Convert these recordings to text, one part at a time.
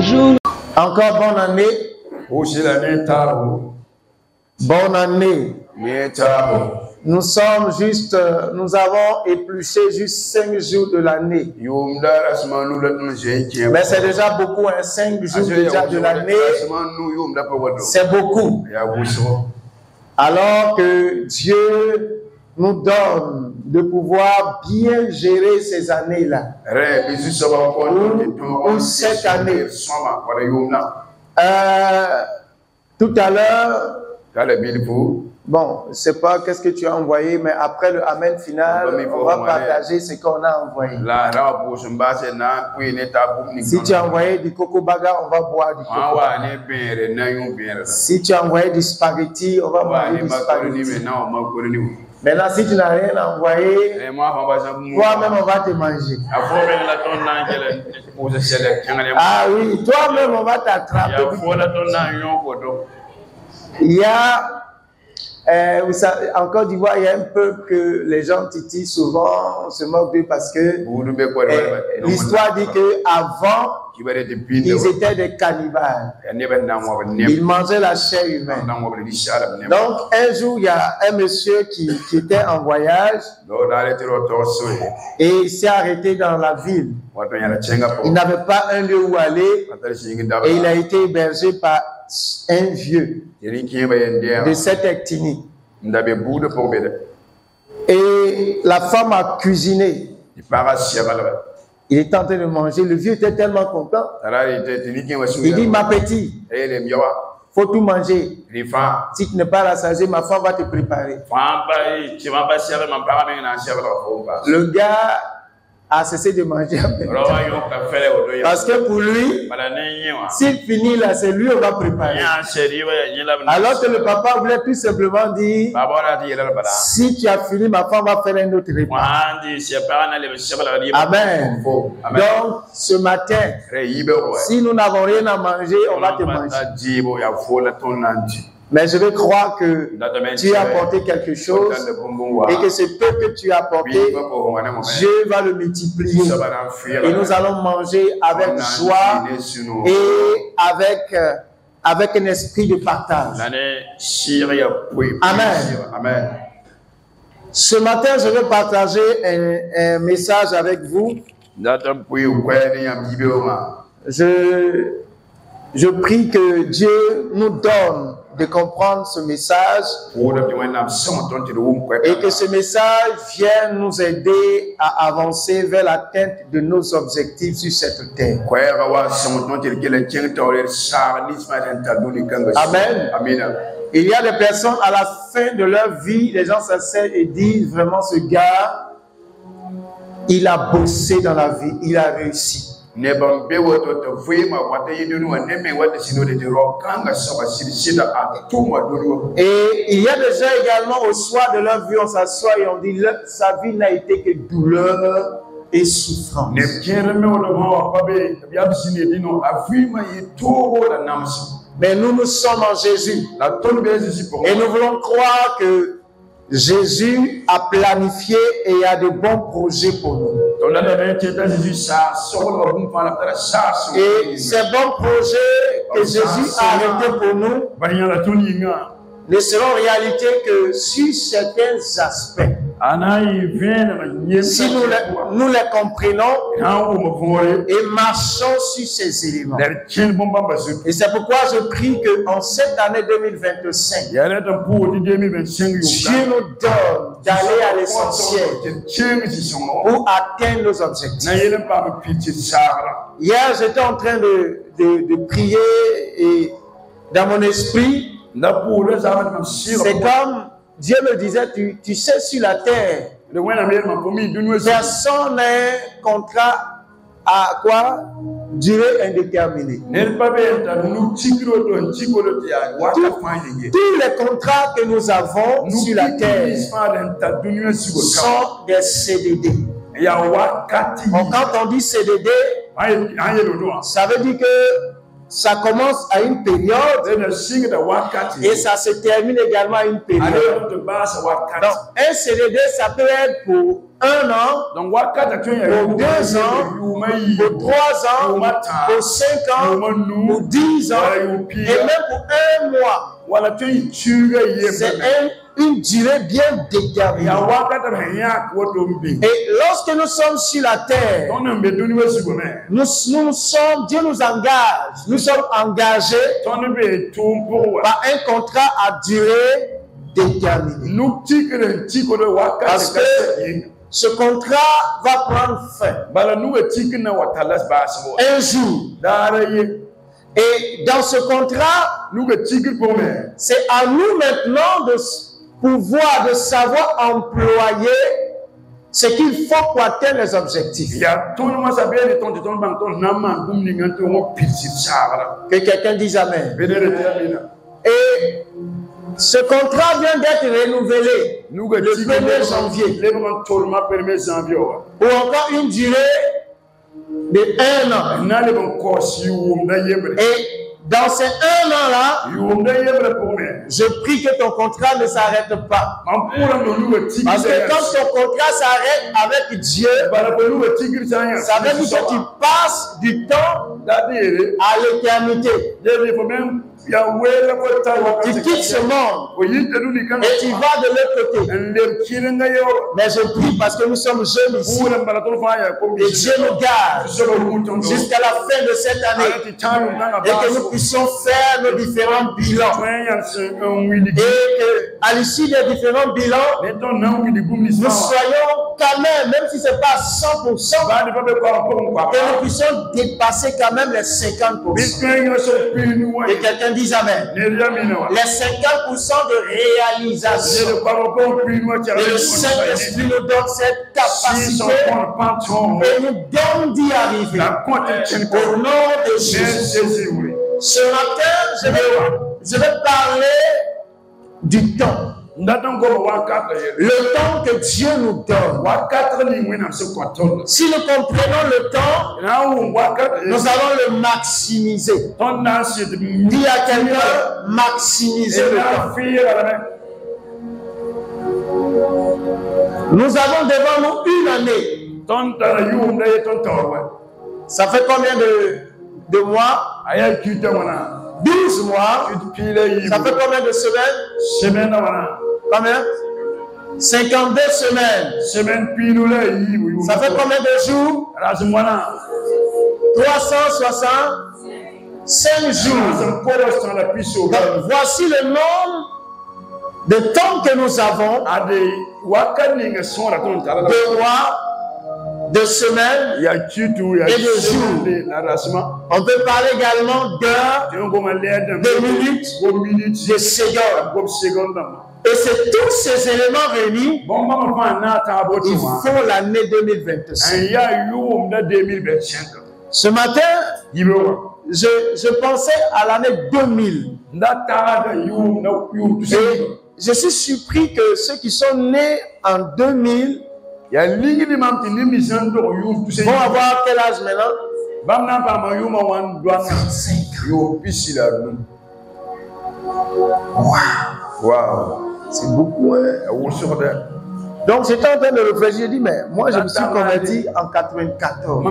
jour. Encore bonne année. Bonne année. Nous avons épluché juste 5 jours de l'année. Mais c'est déjà beaucoup, hein, 5 jours déjà de l'année. C'est beaucoup. Alors que Dieu nous donne de pouvoir bien gérer ces années-là. Ou cette année. Tout à l'heure, bon, je ne sais pas qu'est-ce que tu as envoyé, mais après le Amen final, on va partager ce qu'on a envoyé. Si tu as envoyé du coco baga, on va boire du coco baga. Si tu as envoyé du spaghetti, on va manger du spaghetti. Maintenant, si tu n'as rien envoyé, toi-même, on va te manger. Ah oui, toi-même, on va t'attraper. Il y a, vous savez, en Côte d'Ivoire, il y a un peuple que les gens titillent souvent, se moquent d'eux parce que l'histoire dit qu'avant, ils étaient des cannibales. Ils mangeaient la chair humaine. Donc, un jour, il y a un monsieur qui était en voyage et il s'est arrêté dans la ville. Il n'avait pas un lieu où aller et il a été hébergé par un vieux de cette ethnie. Et la femme a cuisiné. Il était en train de manger. Le vieux était tellement content. Il dit, ma petite, faut tout manger. Si tu n'es pas rassasié, ma femme va te préparer. Le gars a cessé de manger. Parce que pour lui, s'il finit là, c'est lui qui va préparer. Alors que le papa voulait tout simplement dire, si tu as fini, ma femme va faire un autre repas. Amen. Donc, ce matin, si nous n'avons rien à manger, on va te manger. Mais je veux croire que tu as apporté quelque chose et que ce peu que tu as apporté, Dieu va le multiplier. Et nous allons manger avec joie et avec un esprit de partage. Amen. Ce matin, je veux partager un message avec vous. Je prie que Dieu nous donne de comprendre ce message et que ce message vienne nous aider à avancer vers l'atteinte de nos objectifs sur cette terre. Amen. Il y a des personnes à la fin de leur vie, les gens s'asseyent et disent vraiment ce gars, il a bossé dans la vie, il a réussi. Et il y a des gens également au soir de leur vie, on s'assoit et on dit sa vie n'a été que douleur et souffrance. Mais nous sommes en Jésus. Et nous voulons croire que Jésus a planifié et a de bons projets pour nous. Et ces bons projets que Jésus a arrêtés pour nous ne seront en réalité que sur certains aspects. Si nous les comprenons et marchons sur ces éléments. Et c'est pourquoi je prie qu'en cette année 2025, Dieu nous donne d'aller à l'essentiel pour atteindre nos objectifs. Hier, j'étais en train de prier et dans mon esprit, c'est comme Dieu me disait, tu sais, sur la terre, personne n'a un contrat à quoi? Durée indéterminée. Tous les contrats que nous avons sur la terre sont des CDD. Donc, quand on dit CDD, ça veut dire que ça commence à une période et ça se termine également à une période. Donc, un CDD, ça peut être pour 1 an, pour 2 ans, pour 3 ans, pour 5 ans, pour 10 ans, et même pour 1 mois. C'est une durée bien déterminée. Et lorsque nous sommes sur la terre, Dieu nous engage, nous sommes engagés par un contrat à durée déterminée. Parce que ce contrat va prendre fin un jour. Et dans ce contrat, c'est à nous maintenant de pouvoir, de savoir employer ce qu'il faut pour atteindre les objectifs. Que quelqu'un dise Amen. Et ce contrat vient d'être renouvelé le 1er janvier. Pour encore une durée de 1 an. Et dans ces 1 an-là, je prie que ton contrat ne s'arrête pas. Parce que quand ton contrat s'arrête avec Dieu, ça veut dire que tu passes du temps à l'éternité. Tu quittes ce monde et tu vas de l'autre côté. Mais je prie parce que nous sommes jeunes ici et Dieu nous garde jusqu'à la fin de cette année et que nous puissions faire nos différents bilans et qu'à l'issue des différents bilans, nous soyons quand même si ce n'est pas 100%, que nous puissions dépasser quand même les 50%. Et quelqu'un dit Amen. Les 50% de réalisation. Et le Saint-Esprit nous donne cette capacité et nous donne d'y arriver. Au nom de Jésus. Ce matin, je vais parler du temps. Le temps que Dieu nous donne. Si nous comprenons le temps, nous allons le maximiser. Dis à quelqu'un, maximiser le temps. Nous avons devant nous une année. Ça fait combien de mois? 12 mois. Ça fait combien de semaines? Combien? 52 semaines. Ça fait combien de jours? 365 jours. Donc, voici le nombre de temps que nous avons, de mois, de semaines et de jours. On peut parler également d'heures, de minutes, de secondes. Et c'est tous ces éléments réunis, ils font l'année 2025. Ce matin, je pensais à l'année 2000. Et je suis surpris que ceux qui sont nés en 2000 vont avoir quel âge maintenant? 35 ans. Wow. C'est beaucoup. Donc j'étais en train de réfléchir, j'ai dit, mais moi je me suis converti en 94.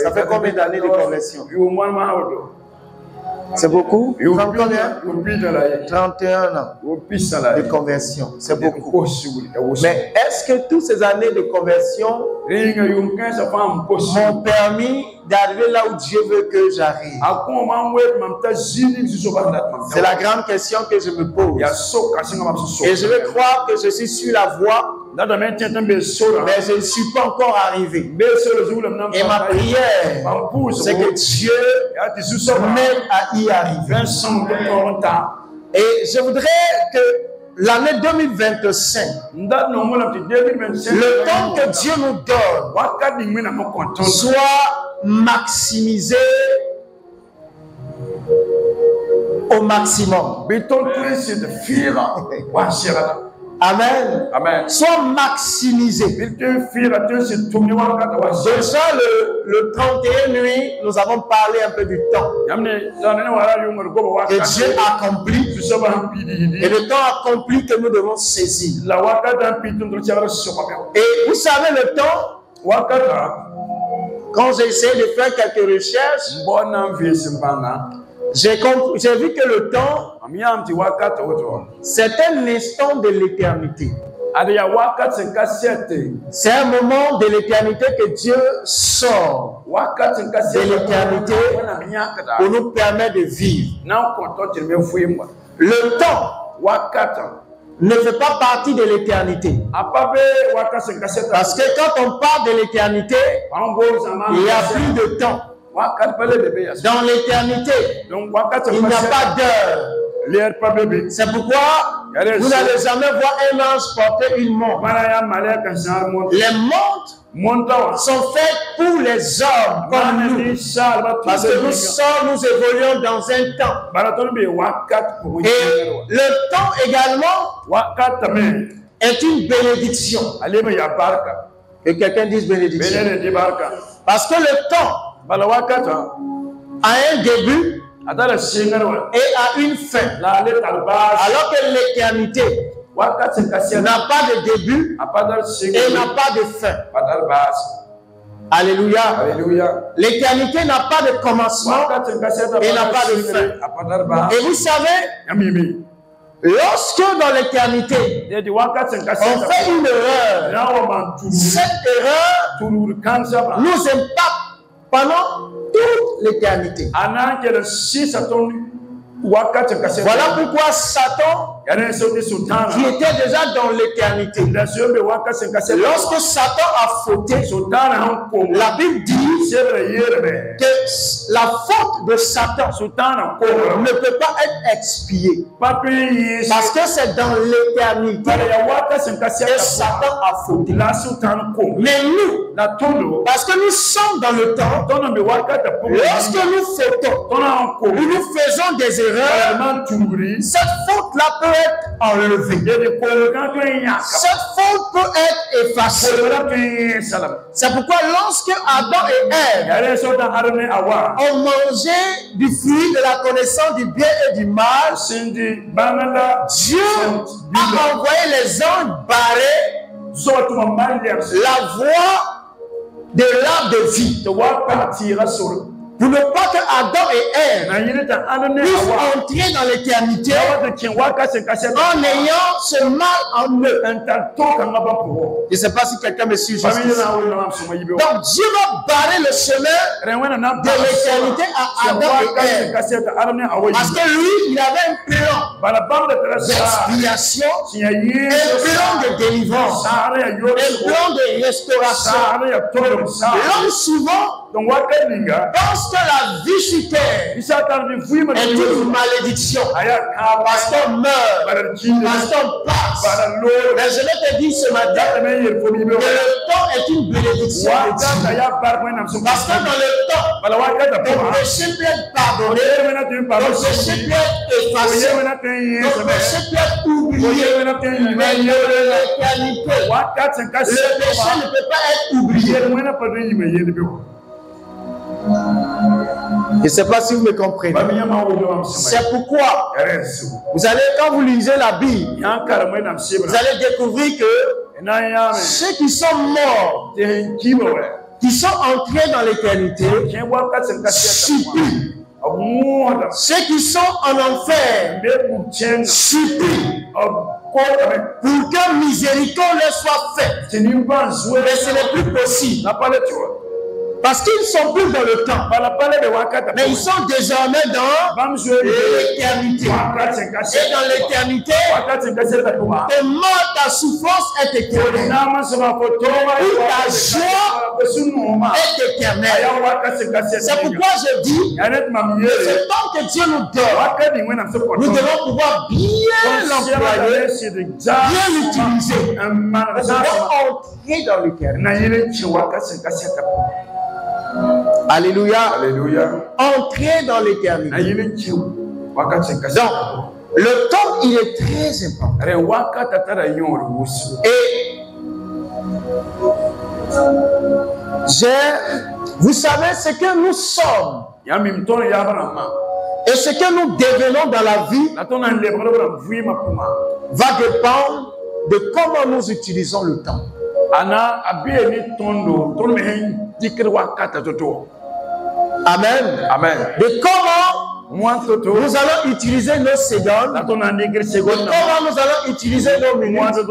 Ça fait combien d'années de conversion? C'est beaucoup? 31 ans de conversion. C'est beaucoup. Mais est-ce que toutes ces années de conversion m'ont permis d'arriver là où Dieu veut que j'arrive? C'est la grande question que je me pose. Et je veux croire que je suis sur la voie, mais je ne suis pas encore arrivé. Et ma prière, c'est que Dieu m'aide à y arriver. Et je voudrais que l'année 2025, le temps que Dieu nous donne, soit maximisé au maximum. Amen. Amen. Soit maximisé. Déjà le 31 nuit, nous avons parlé un peu du temps. Que Dieu accomplit. Et le temps accompli que nous devons saisir. Et vous savez le temps, quand j'ai essayé de faire quelques recherches, j'ai vu que le temps, c'est un instant de l'éternité. C'est un moment de l'éternité que Dieu sort de l'éternité pour nous permettre de vivre. Le temps ne fait pas partie de l'éternité. Parce que quand on parle de l'éternité, il n'y a plus de temps. Dans l'éternité, il n'y a pas d'heure. C'est pourquoi vous n'allez jamais voir un ange porter une montre. Les montres sont faites pour les hommes comme nous. Parce que nous évoluons dans un temps. Et le temps également est une bénédiction. Que quelqu'un dise bénédiction. Parce que le temps a un début et a une fin. Alors que l'éternité n'a pas de début et n'a pas de fin. Alléluia. L'éternité n'a pas de commencement et n'a pas de fin. Et vous savez, lorsque dans l'éternité, on fait une erreur, cette erreur nous impacte pendant toute l'éternité. Voilà pourquoi Satan, qui était déjà dans l'éternité, lorsque Satan a fauté, la Bible dit que la faute de Satan ne peut pas être expiée. Parce que c'est dans l'éternité que Satan a fauté. Mais nous, parce que nous sommes dans le temps, lorsque nous fautons, nous faisons des erreurs, cette faute-là peut être enlevée. Cette faute peut être effacée. C'est pourquoi lorsque Adam et Ève ont mangé du fruit de la connaissance du bien et du mal, Dieu a envoyé les anges barrer la voie de l'arbre de vie. Pour ne pas que Adam et Ève puissent entrer dans l'éternité en ayant ce mal en eux. Je ne sais pas si quelqu'un me suit jusqu'ici. Donc Dieu va barrer le chemin de l'éternité à Adam et Ève. Parce que lui, il avait un plan d'expiation, un plan de délivrance, un plan de restauration. L'homme souvent pense que la vie sur terre est une malédiction. Parce qu'on meurt, parce qu'on passe. Mais je vais te dire ce matin que le temps est une bénédiction de Dieu. Parce que dans le temps, le péché peut être pardonné, le péché peut être effacé, le péché peut être oublié. Mais l'éternité, le péché ne peut pas être oublié. Je ne sais pas si vous me comprenez. C'est pourquoi vous allez, quand vous lisez la Bible, vous allez découvrir que ceux qui sont morts, qui sont entrés dans l'éternité, supplient. Ceux qui sont en enfer, supplient pour que miséricorde leur soit faite. Mais ce n'est plus possible. Parce qu'ils ne sont plus dans le temps. Mais ils sont désormais dans l'éternité. Et dans l'éternité, ta mort, ta souffrance est éternelle. Ta joie est éternelle. C'est pourquoi je dis, ce temps que Dieu nous donne, nous devons pouvoir bien l'employer, bien l'utiliser. Nous devons entrer dans l'éternité. Alléluia. Entrer dans l'éternité. Donc, Le temps, il est très important. Et vous savez ce que nous sommes et ce que nous devenons dans la vie va dépendre de comment nous utilisons le temps. Amen. Amen. De comment nous allons utiliser nos secondes, de comment nous allons utiliser nos minutes, de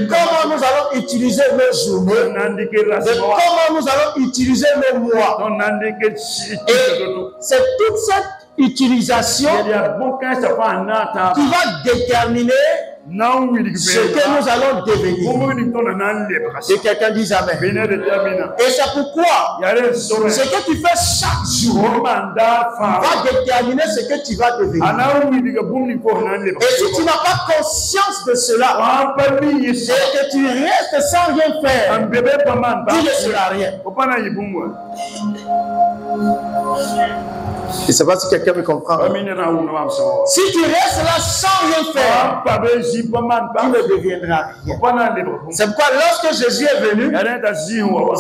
comment nous allons utiliser nos journées, de comment nous allons utiliser nos mois. Et c'est toute cette utilisation qui va déterminer ce que nous allons devenir. Et quelqu'un dit Amen. Et c'est pourquoi ce que tu fais chaque jour va déterminer ce que tu vas devenir. Et si tu n'as pas conscience de cela, et que tu restes sans rien faire, tu ne seras rien. Je ne sais pas si quelqu'un me comprend. Si tu restes là sans rien faire, tu ne deviendras rien. C'est pourquoi lorsque Jésus est venu, vous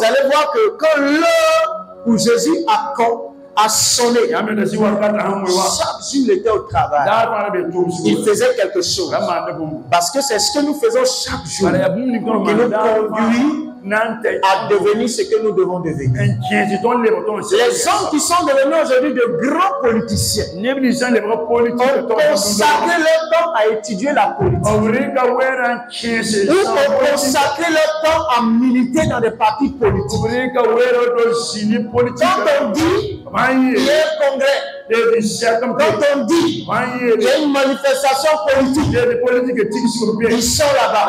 allez voir que quand l'heure où Jésus a sonné, chaque jour il était au travail. Il faisait quelque chose. Parce que c'est ce que nous faisons chaque jour qui nous conduit à devenir ce que nous devons devenir. Les hommes qui sont devenus aujourd'hui de grands politiciens ont consacré leur temps à étudier la politique. Ou ont consacré leur temps à militer dans des partis politiques. Quand on dit il y a un congrès, quand on dit il y a une manifestation politique, ils sont là-bas.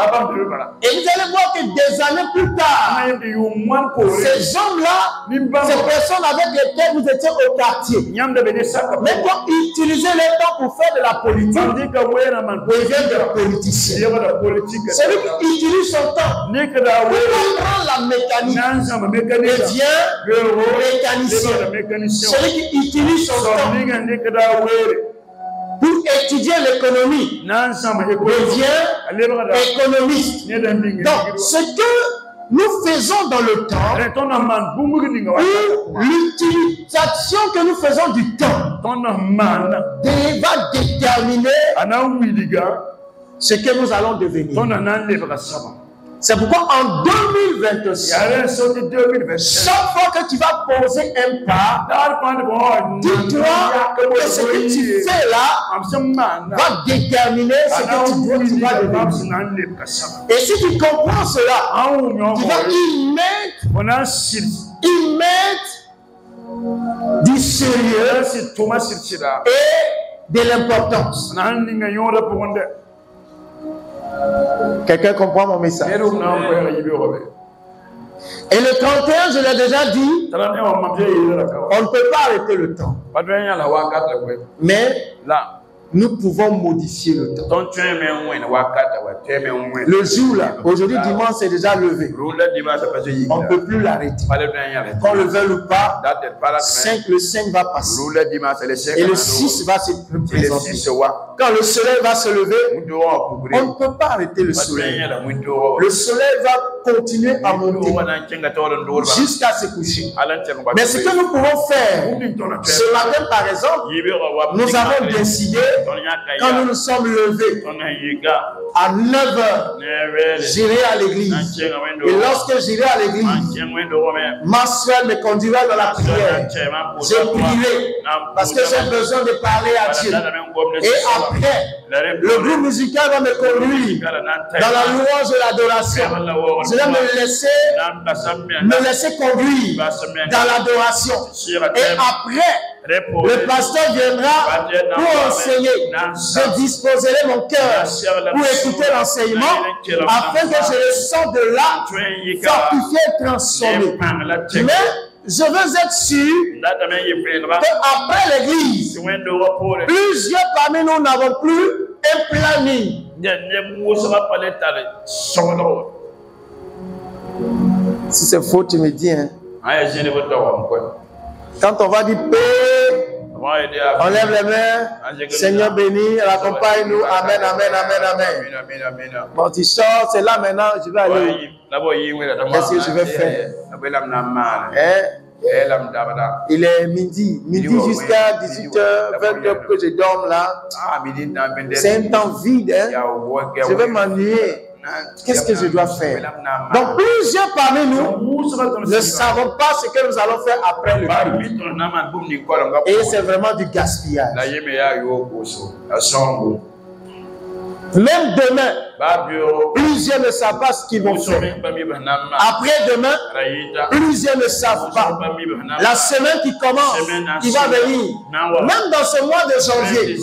Et vous allez voir que des années plus tard, ces hommes-là, ces personnes avec lesquelles vous étiez au quartier, mais quand ils utilisaient leur temps pour faire de la politique, ils deviennent des politiciens. Celui qui utilise son temps pour apprendre la mécanique devient mécanicien. Celui qui utilise son temps pour étudier l'économie devient économiste. Donc, ce que nous faisons dans le temps, l'utilisation que nous faisons du temps va déterminer ce que nous allons devenir. C'est pourquoi en 2026, chaque fois que tu vas poser un pas, dis-toi que ce que tu fais là va déterminer ce que tu vas devenir. Et si tu comprends cela, tu vas y mettre du sérieux et de l'importance. Quelqu'un comprend mon message? Et le 31, je l'ai déjà dit, on ne peut pas arrêter le temps. Mais nous pouvons modifier le temps. Le jour là, aujourd'hui dimanche, c'est déjà levé. On ne peut plus l'arrêter. Qu'on le veuille ou pas, le 5 va passer. Et le 6 va se présenter. Quand le soleil va se lever, on ne peut pas arrêter le soleil. Le soleil va continuer à monter jusqu'à se coucher. Mais ce que nous pouvons faire, ce matin par exemple, nous avons décidé, quand nous nous sommes levés à 9h, j'irai à l'église. Et lorsque j'irai à l'église, ma soeur me conduira dans la prière. Je prierai parce que j'ai besoin de parler à Dieu. Et après, le groupe musical va me conduire dans la louange et l'adoration. Je vais me laisser conduire dans l'adoration. Et après, le pasteur viendra pour enseigner. Je disposerai mon cœur pour écouter l'enseignement afin que je le sorte de là, fortifié et transformé. Mais je veux être sûr qu'après l'église, plusieurs parmi nous n'avons plus un planning. Si c'est faux, tu me dis. Hein? Quand on va dire paix, On lève les mains. Seigneur béni, accompagne-nous. Amen, amen, amen, amen. Bon, tu sors, c'est là maintenant, je vais aller. Qu'est-ce que je vais faire? Il est midi jusqu'à 18h, 20h que je dorme là. C'est un temps vide, hein? Je vais m'ennuyer. Qu'est-ce que je dois faire? Donc plusieurs parmi nous ne savons pas ce que nous allons faire après le culte. Et c'est vraiment du gaspillage. Même demain, plusieurs ne savent pas ce qu'ils vont faire. Après-demain, plusieurs ne savent pas. La semaine qui commence, qui va venir, même dans ce mois de janvier,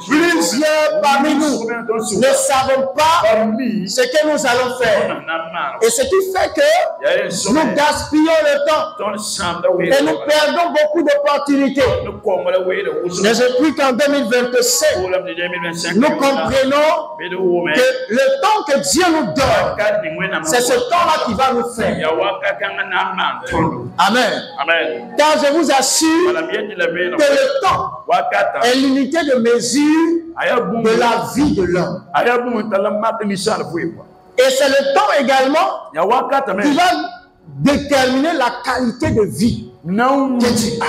plusieurs parmi nous ne savons pas ce que nous allons faire. Et ce qui fait que nous gaspillons le temps et nous perdons beaucoup d'opportunités. Mais je prie qu'en 2027, nous comprenons que le temps que Dieu nous donne, c'est ce temps-là qui va nous faire. Amen. Car je vous assure que le temps est l'unité de mesure de la vie de l'homme. Et c'est le temps également qui va déterminer la qualité de vie que tu as.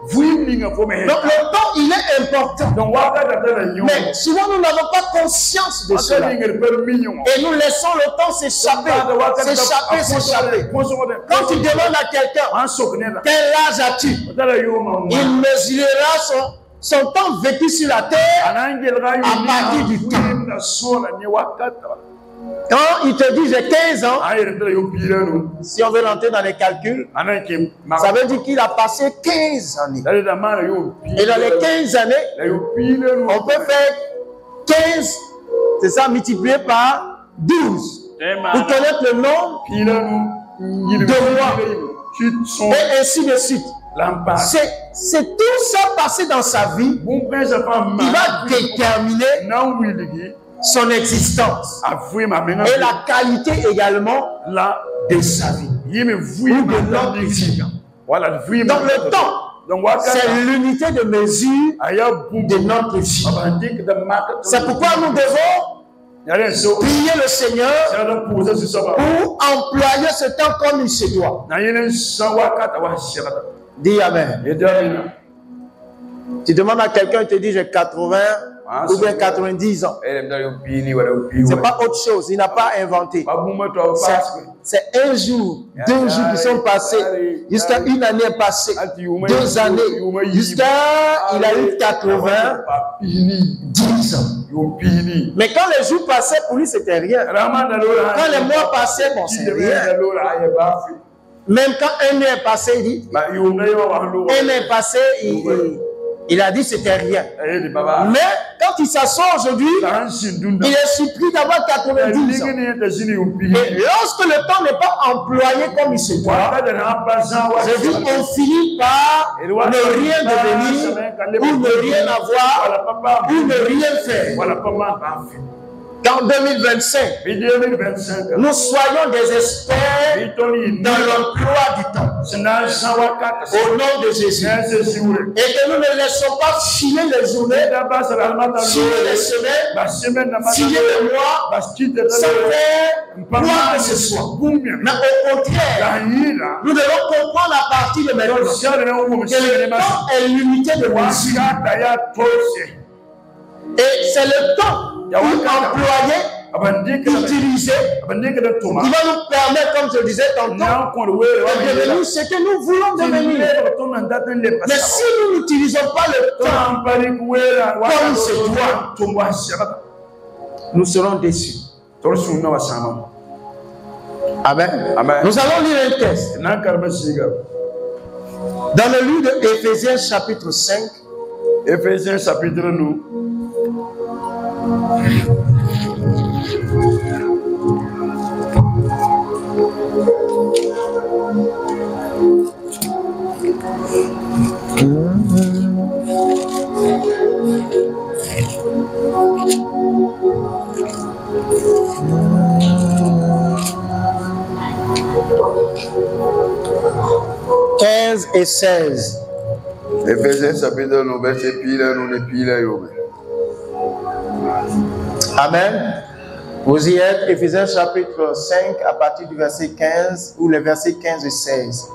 Donc le temps, il est important. Mais souvent, nous n'avons pas conscience de cela. Et nous laissons le temps s'échapper. Quand tu demandes à quelqu'un, quel âge as-tu? Il mesurera son temps vécu sur la terre à partir du temps. Quand il te dit j'ai 15 ans, si on veut rentrer dans les calculs, ça veut dire qu'il a passé 15 années. Et dans les 15 années, on peut faire 15, c'est ça, multiplié par 12. Pour connaître le nombre de mois. Et ainsi de suite. C'est tout ça passé dans sa vie qui va déterminer son existence et la qualité également de sa vie ou de notre vie. Donc le temps, c'est l'unité de mesure de notre vie. C'est pourquoi nous devons prier le Seigneur pour employer ce temps comme il se doit. Dis Amen. Tu demandes à quelqu'un, il te dit j'ai 80 ou bien 90 ans. C'est pas autre chose, il n'a pas inventé. C'est un jour, 2 jours qui sont passés, jusqu'à une année passée, 2 années, jusqu'à il a eu 90 ans. Mais quand les jours passaient, pour lui, c'était rien. Quand les mois passaient, bon, c'est rien. Même quand un an est passé, il dit, un an est passé, il a dit c'était rien. Mais quand il s'assoit aujourd'hui, il est surpris d'avoir 90 ans. Et lorsque le temps n'est pas employé comme il se doit, je dis on finit par ne rien devenir, ou ne rien avoir, ou ne rien faire. Qu'en 2025, nous soyons des experts dans l'emploi du temps. Au nom de Jésus. Et que nous ne laissons pas filer les journées, filer les semaines, filer les mois, sans faire quoi que ce soit. Mais au contraire, nous devons comprendre à partir de maintenant que le temps est l'unité de mesure. Et c'est le temps employé, utilisé, qui va nous permettre, comme je disais tantôt, de devenir ce que nous voulons devenir. Mais si nous n'utilisons pas le temps comme il se doit, nous serons déçus. Amen. Nous allons lire un texte. Dans le livre de Éphésiens chapitre 5. Éphésiens chapitre 9. 15 et 16. Éphésiens chapitre nous verset pile nous ne pile yo. Amen. Vous y êtes, Éphésiens chapitre 5 à partir du verset 15 ou les versets 15 et 16.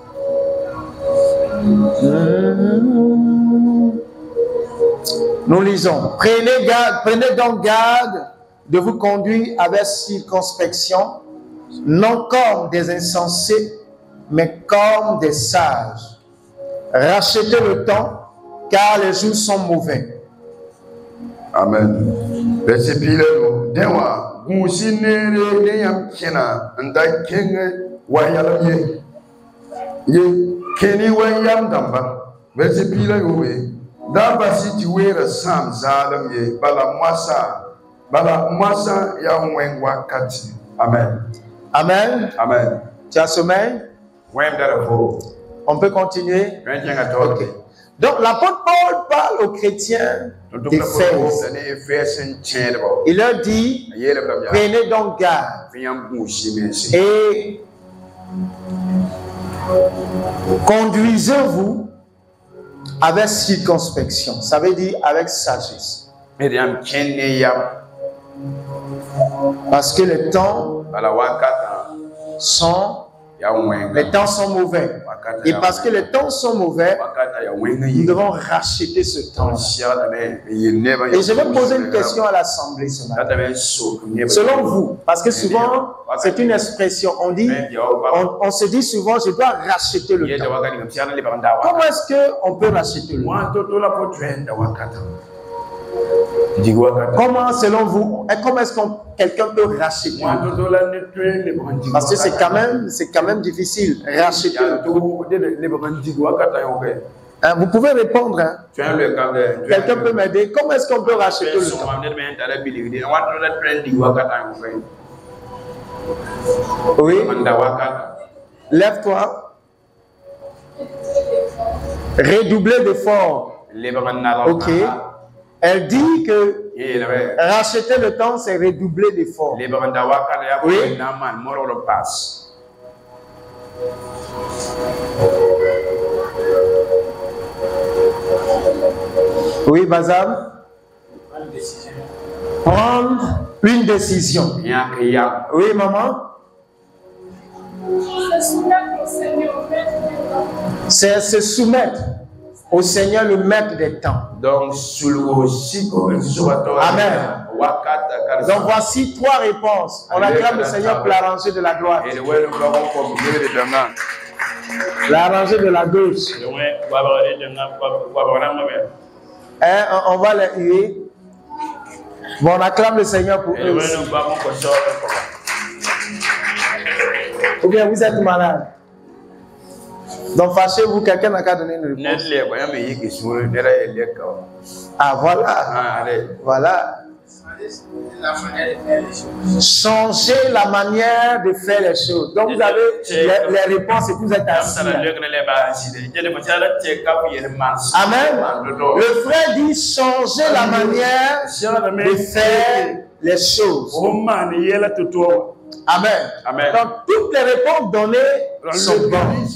Nous lisons. Prenez donc garde de vous conduire avec circonspection, non comme des insensés, mais comme des sages. Rachetez le temps, car les jours sont mauvais. Amen. Verset pile nous denwa gusine ne yam kena nda kenge wayala ye keni wayam damba. Verset pile yo we da basi ti wera sam zalam ye bala mwasa ya wengwa kati. Amen. Amen. Amen. Tu as sommeil? On peut continuer? Okay. Donc l'apôtre Paul parle aux chrétiens d'Éphèse. Il leur dit, prenez donc garde et conduisez-vous avec circonspection. Ça veut dire avec sagesse. Parce que les temps sont mauvais. Et parce que les temps sont mauvais, nous devons racheter ce temps. Et je vais poser une question à l'Assemblée ce matin. Selon vous, parce que souvent, c'est une expression, on se dit souvent, je dois racheter le temps. Comment est-ce qu'on peut racheter le temps? Comment, selon vous, comment est-ce que quelqu'un peut racheter? Parce que c'est quand même difficile, racheter le temps. Vous pouvez répondre. Hein? Quelqu'un peut m'aider. Comment est-ce qu'on peut racheter le temps? Oui. Lève-toi. Redoubler d'efforts. Ok. Elle dit que racheter le temps, c'est redoubler d'efforts. Oui. Oui, Bazam. Prendre une décision. Oui, maman. C'est se soumettre au Seigneur, le maître des temps. Donc, Amen. Donc, voici trois réponses. On acclame le Seigneur pour l'arranger de la droite. L'arranger de la gauche. On va les huer. Bon, on acclame le Seigneur pour eux aussi. Ou bien vous êtes malade. Donc fâchez-vous, quelqu'un n'a qu'à donner une réponse. Ah voilà. Voilà. Changer la manière de faire les choses. Donc vous avez les réponses et vous êtes assis. Amen. Le frère dit changer la manière de faire les choses. Amen. Amen. Donc toutes les réponses données sont bonnes.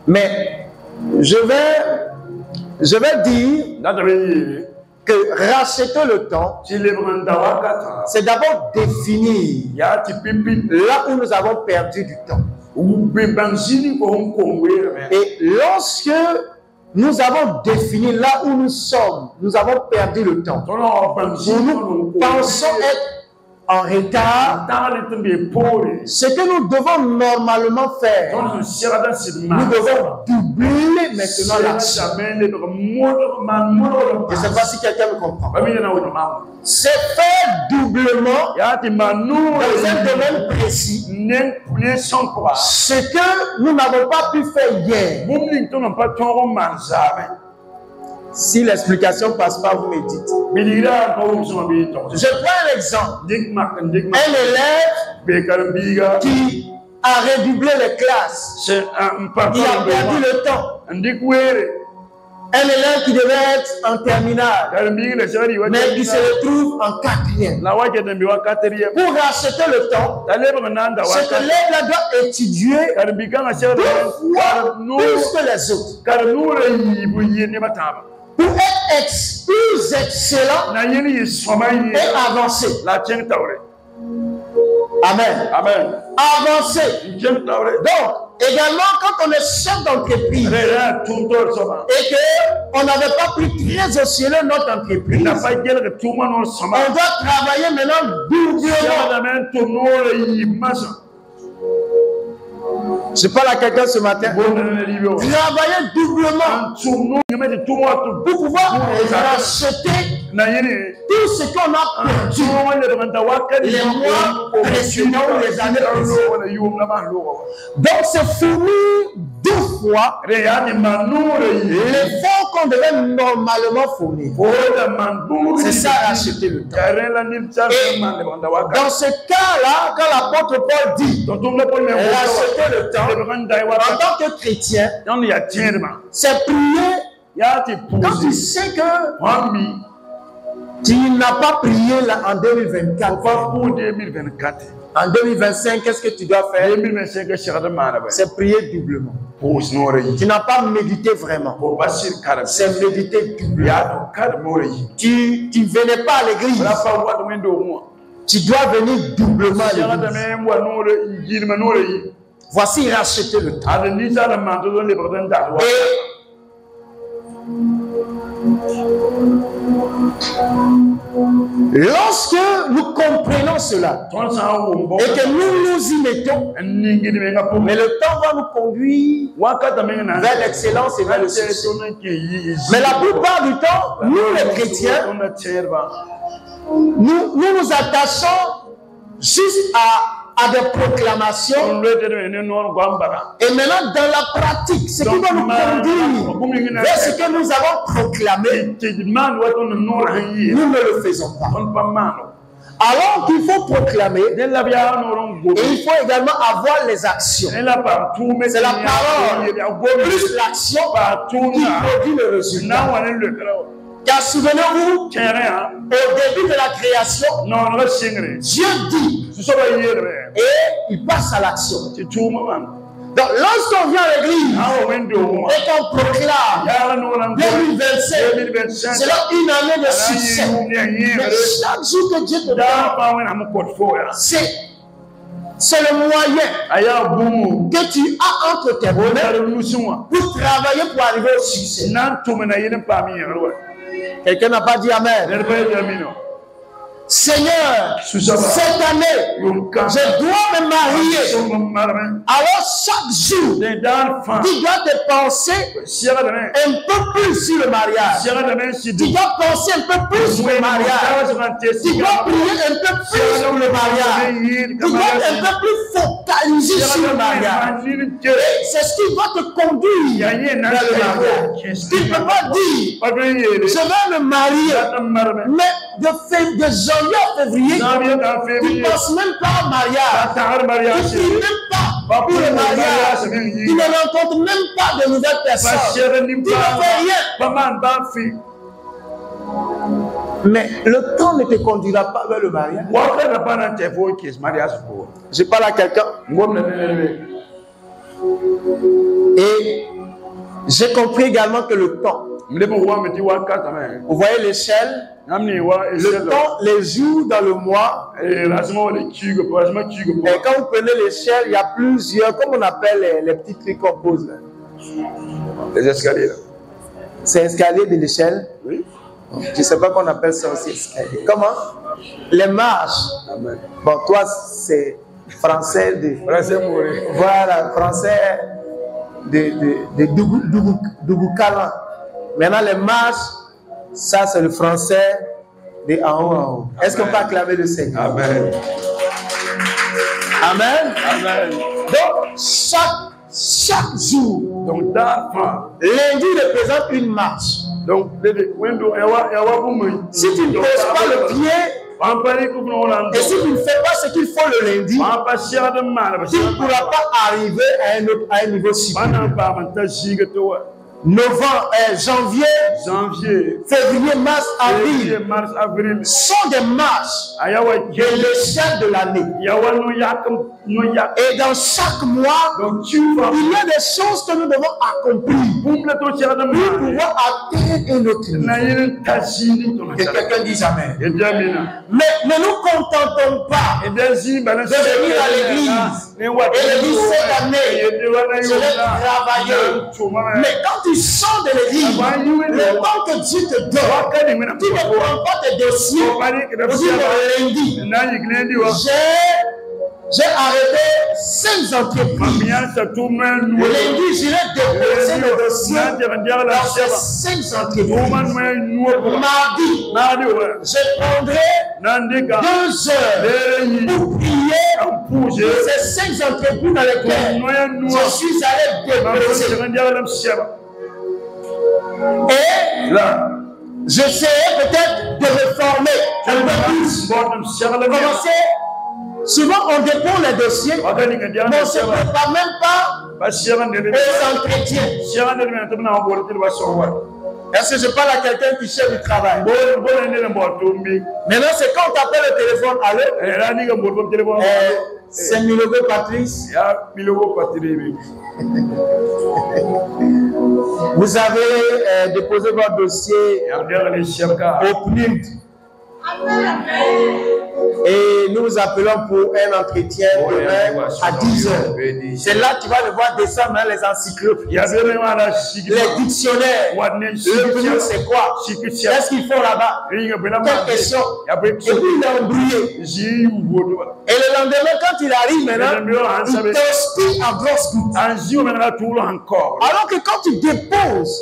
Mais je vais dire que racheter le temps, c'est d'abord définir là où nous avons perdu du temps. Et lorsque nous avons défini là où nous sommes, nous avons perdu le temps. Nous pensons être en retard, ce que nous devons normalement faire, nous devons doubler maintenant l'action. Je ne sais pas si quelqu'un me comprend. C'est faire doublement dans un domaine précis ce que nous n'avons pas pu faire hier. Si l'explication ne passe pas, vous me dites. Je prends un exemple. Un élève qui a redoublé les classes. Il a perdu le temps. Un élève qui devait être en terminale, mais qui se retrouve en quatrième. Pour racheter le temps, cet élève-là doit étudier 2 fois plus que les autres. Pour être plus excellent et avancé. Amen. Amen. Avancé. Donc, également, quand on est chef d'entreprise et qu'on n'avait pas pris très au sérieux notre entreprise, on doit travailler maintenant doublement. Je parle à quelqu'un ce matin. Travailler doublement pour pouvoir racheter tout ce qu'on a perdu les mois précédents ou les années précédentes. Donc c'est fournir 2 fois l'effort qu'on devait normalement fournir. C'est ça racheter le temps. Et dans ce cas-là, quand l'apôtre Paul dit racheter le temps, en tant que chrétien, c'est prier quand tu sais que tu n'as pas prié en 2024. En 2025, qu'est-ce que tu dois faire? C'est prier doublement. Tu n'as pas médité vraiment. C'est méditer doublement. Tu ne venais pas à l'église. Tu dois venir doublement à l'église. Voici racheter le temps. Lorsque nous comprenons cela et que nous nous y mettons, mais le temps va nous conduire vers l'excellence et vers le succès. Mais la plupart du temps, nous les chrétiens, nous attachons juste à des proclamations. Et maintenant, dans la pratique, ce qui va nous conduire vers ce que nous avons proclamé, nous ne le faisons pas. Alors qu'il faut proclamer, et il faut également avoir les actions. C'est la parole, plus l'action qui produit le résultat. Car souvenez-vous, au début de la création, Dieu dit, et il passe à l'action. Donc, lorsqu'on vient à l'église et qu'on proclame 2025, c'est là une année de succès. Mais chaque jour que Dieu te donne, c'est le moyen que tu as entre tes mains pour travailler pour arriver au succès. Quelqu'un n'a pas dit Amen. Seigneur, cette année, je dois me marier. Alors chaque jour, tu dois te penser un peu plus sur le mariage. Tu dois penser un peu plus sur le mariage. Tu dois prier un peu plus sur le mariage. Tu dois un peu plus focaliser sur le mariage. C'est ce qui doit te conduire vers le mariage. Tu ne peux pas dire, je vais me marier, mais de janvier à février, tu ne penses même pas au mariage. Tu ne pries même pas pour le mariage. Tu ne rencontres même pas de nouvelles personnes. Tu ne fais rien. Mais le temps ne te conduira pas vers le mariage. Je parle à quelqu'un. Et j'ai compris également que le temps. Vous voyez l'échelle? Le temps, les jours dans le mois. Et quand vous prenez l'échelle, il y a plusieurs, comme on appelle les petits trucs qu'on pose là. Les escaliers. C'est escalier de l'échelle? Oui. Je ne sais pas qu'on appelle ça aussi escalier. Comment? Les marches. Amen. Bon, toi, c'est français de. Voilà, français de Dougoukalan. Maintenant, les marches, ça, c'est le français de en haut en haut. Est-ce qu'on peut acclamer le Seigneur? Amen. Amen. Amen. Donc, chaque jour, donc, lundi représente une marche. Donc, si tu ne poses pas le pied, et si tu ne fais pas ce qu'il faut le lundi, tu ne pourras pas arriver à un niveau supérieur. janvier, février, mars, avril sont des marches de l'échelle de l'année. Et dans chaque mois, il y a des choses que nous devons accomplir pour pouvoir atteindre un autre niveau. Que quelqu'un dise Amen. Mais ne nous contentons pas de venir à l'église et de dire cette année, je vais travailler. Mais quand tu sors de l'église, le temps que Dieu te donne, tu ne prends pas tes dossiers pour dire lundi, j'ai arrêté 5 entreprises. Lundi, j'irai déposer le dossier dans ces 5 entreprises. Mardi, je prendrai 2 heures pour prier pour ces 5 entreprises dans lesquelles je suis allé déposer. Et là, j'essaierai peut-être de réformer un peu plus. Commencer. Souvent, on dépose les dossiers, mais on ne se prépare même pas aux entretiens. Est-ce que je parle à quelqu'un qui cherche du travail? Maintenant, c'est quand on t'appelle le téléphone, allô? C'est Milogo Patrice. Vous avez déposé votre dossier au PNUD. Et nous vous appelons pour un entretien demain à 10 heures. C'est là que tu vas devoir descendre dans les encyclopédies, les dictionnaires. Le PNUD, c'est quoi? Qu'est-ce qu'ils font là-bas? Quelle question? Et puis il est embrouillé. Et le lendemain, quand il arrive maintenant, il t'inspire à grosse goutte. Alors que quand tu déposes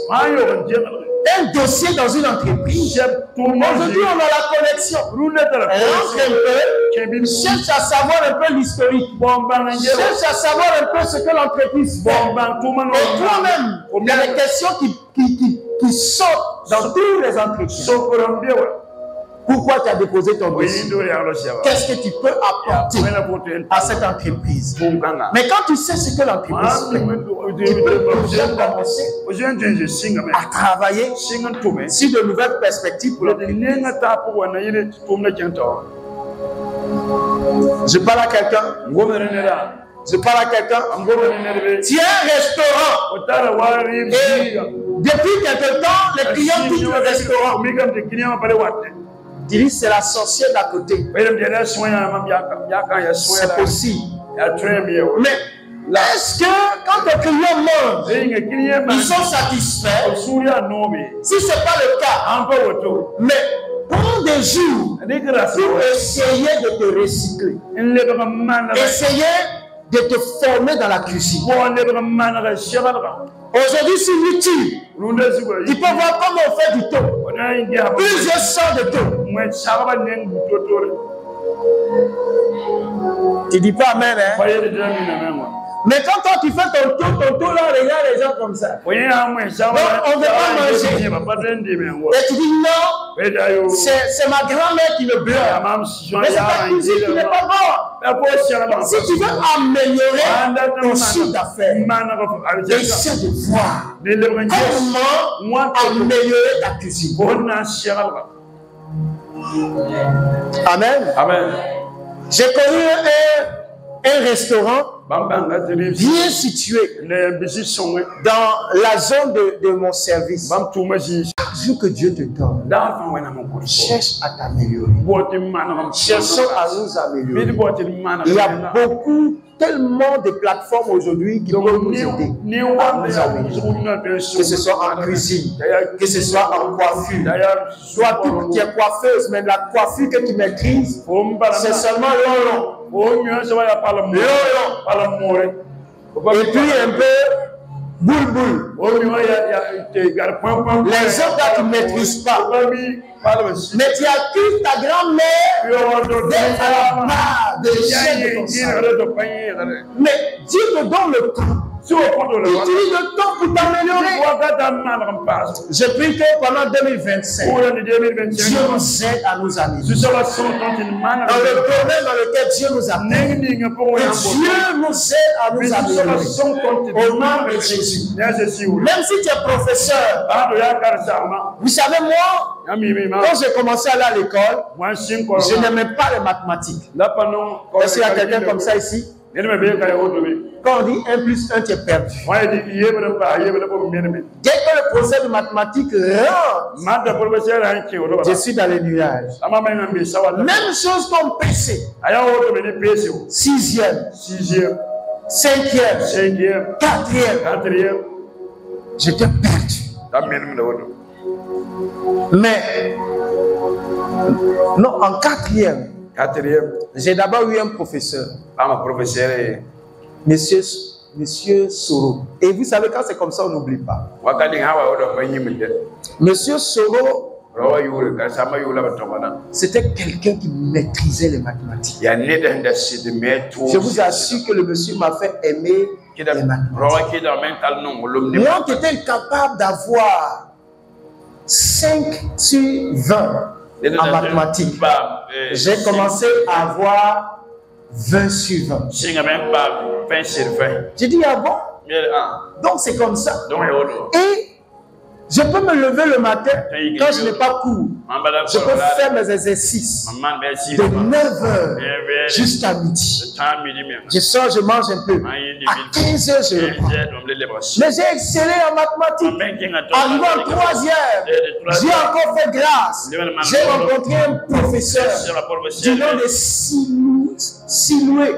un dossier dans une entreprise, aujourd'hui on a la connexion. Cherche à savoir un peu l'historique. Cherche à savoir un peu ce que l'entreprise fait. Et toi-même, il y a des questions qui sortent dans tous les entreprises. Pourquoi tu as déposé ton dossier? Qu'est-ce que tu peux apporter à cette entreprise? Mais quand tu sais ce que l'entreprise fait, tu peux déjà commencer à travailler sur de nouvelles perspectives pour l'entreprise. Je parle à quelqu'un. Je parle à quelqu'un. Tu as un restaurant. Et depuis quelque temps, les clients quittent le restaurant. Tu dis c'est la sorcière d'à côté. C'est possible. Mais est-ce que quand les clients mangent, ils sont satisfaits? Si ce n'est pas le cas, mais prends des jours pour essayer de te recycler. Essayer de te former dans la cuisine. Aujourd'hui, sur YouTube, tu peux voir comment on fait du thon. Plusieurs sortes de thon. Tu dis pas Amen, hein? Mais quand toi tu fais ton thon là, regarde les gens comme ça. Donc, on ne veut pas manger. Et tu dis non, c'est ma grand-mère qui me pleure. Mais c'est ta cuisine qui n'est pas bonne. Si tu veux améliorer ton chiffre d'affaires, essaie de voir comment améliorer ta cuisine. Amen. Amen. J'ai connu un restaurant bien situé dans la zone de mon service. Chaque jour que Dieu te donne, cherche à t'améliorer. Cherchons à nous améliorer. Il y a tellement de plateformes aujourd'hui qui peuvent nous aider à nous améliorer. Que ce soit en cuisine, que ce soit en coiffure. Toi, tu es coiffeuse, mais la coiffure que tu maîtrises, c'est seulement long. Et puis un peu boule. Les autres là, tu ne maîtrises pas. Mais tu accuses ta grand-mère d'être à la barre de l'échelle de ton salaire. Mais Dieu te donne le temps Utilise le temps pour t'améliorer. Je prie que pendant 2025, Dieu nous aide à nous améliorer. Dans le domaine dans lequel Dieu nous a mis, que Dieu nous aide à nous améliorer. Au nom de Jésus. Même si tu es professeur, vous savez, moi, quand j'ai commencé à aller à l'école, je n'aimais pas les mathématiques. Est-ce qu'il y a quelqu'un comme ça ici? Quand on dit 1 plus 1, tu es perdu. Dès que le procès de mathématiques rentre, je suis dans les nuages. Même chose comme PC. 6e, 5e, 4e. J'étais perdu. Mais, non, en 4e, j'ai d'abord eu un professeur. Monsieur Soro. Et vous savez, quand c'est comme ça, on n'oublie pas. Monsieur Soro, c'était quelqu'un qui maîtrisait les mathématiques. Je vous assure que le monsieur m'a fait aimer les mathématiques. Moi qui étais capable d'avoir 5 sur 20 en mathématiques, j'ai commencé à avoir 20 sur 20. J'ai dit, ah bon? Donc c'est comme ça. Et je peux me lever le matin quand je n'ai pas cours. Je peux faire mes exercices de 9h jusqu'à midi. Je sors, je mange un peu. À 15h, je reprends. Mais j'ai excellé en mathématiques. Arrivé en 3e, j'ai encore fait grâce. J'ai rencontré un professeur du nom de Siloué.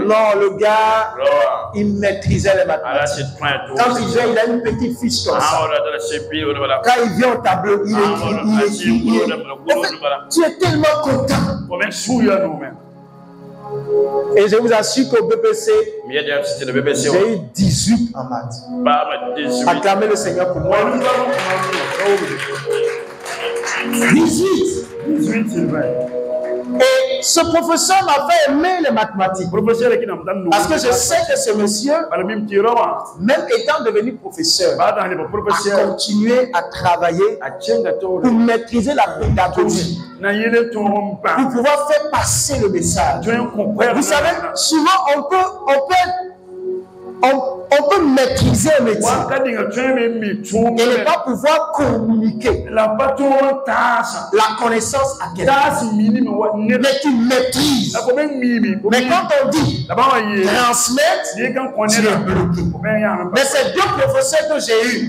Non, le gars, il maîtrisait les mathématiques. Quand il vient, il a une petite fiche comme ça. Quand il vient au tableau, il écrit. En fait, tu es tellement content. Et je vous assure qu'au BPC, j'ai eu 18 en maths. Acclamez le Seigneur pour moi. 18, c'est vrai. Et ce professeur m'a fait aimer les mathématiques. Parce que je sais que ce monsieur, même étant devenu professeur, a continué à travailler pour maîtriser la pédagogie, pour pouvoir faire passer le message. Vous savez, souvent on peut maîtriser un métier et ne pas pouvoir communiquer la connaissance à quelqu'un. Mais tu maîtrises. Mais quand on dit transmettre, tu es bloqué. Mais ces deux professeurs que j'ai eus,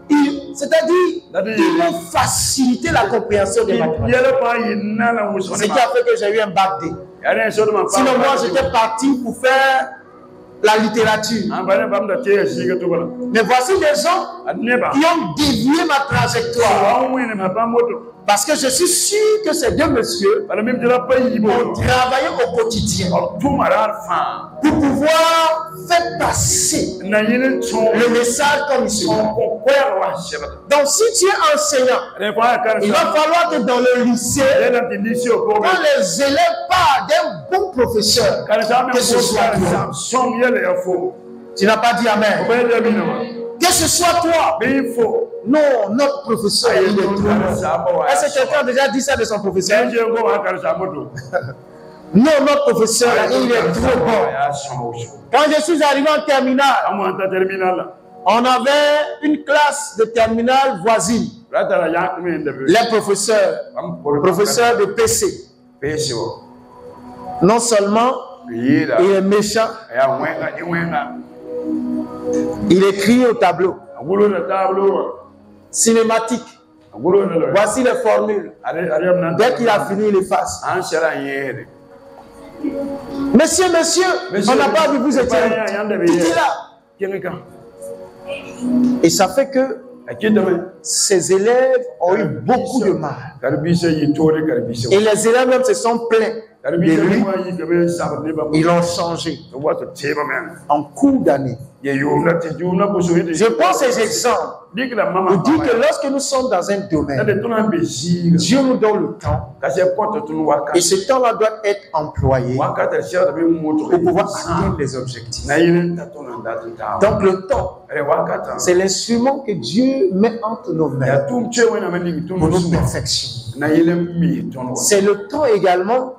ils m'ont facilité la compréhension des mathématiques. Ce qui a fait que j'ai eu un bac D. Sinon, moi, j'étais parti pour faire la littérature. Mais voici des gens qui ont dévié ma trajectoire. Parce que je suis sûr que ces deux messieurs ont travaillé au quotidien pour pouvoir faire passer le message comme il se doit. Donc, si tu es enseignant, il va falloir que dans le lycée, quand les élèves parlent d'un bon professeur, que ce soit toi. Tu n'as pas dit Amen. Que ce soit toi. Non, notre professeur, il est trop bon. Est-ce que quelqu'un a déjà dit ça de son professeur? Non, notre professeur, il est trop bon. Quand je suis arrivé en terminale, on avait une classe de terminale voisine. Les professeurs de PC. Non seulement il est méchant, il écrit au tableau. Cinématique. Voici les formules. Dès qu'il a fini, il efface. Monsieur, on n'a pas vu vous étiez là. Et ça fait que ces élèves ont eu beaucoup de mal. Et les élèves même se sont plaints. de lui, ils l'ont changé en cours d'année. Je prends ces exemples pour dire que lorsque nous sommes dans un domaine, Dieu nous donne le temps et ce temps-là doit être employé pour pouvoir atteindre les objectifs. Donc le temps, c'est l'instrument que Dieu met entre nos mains pour nous perfectionner. C'est le temps également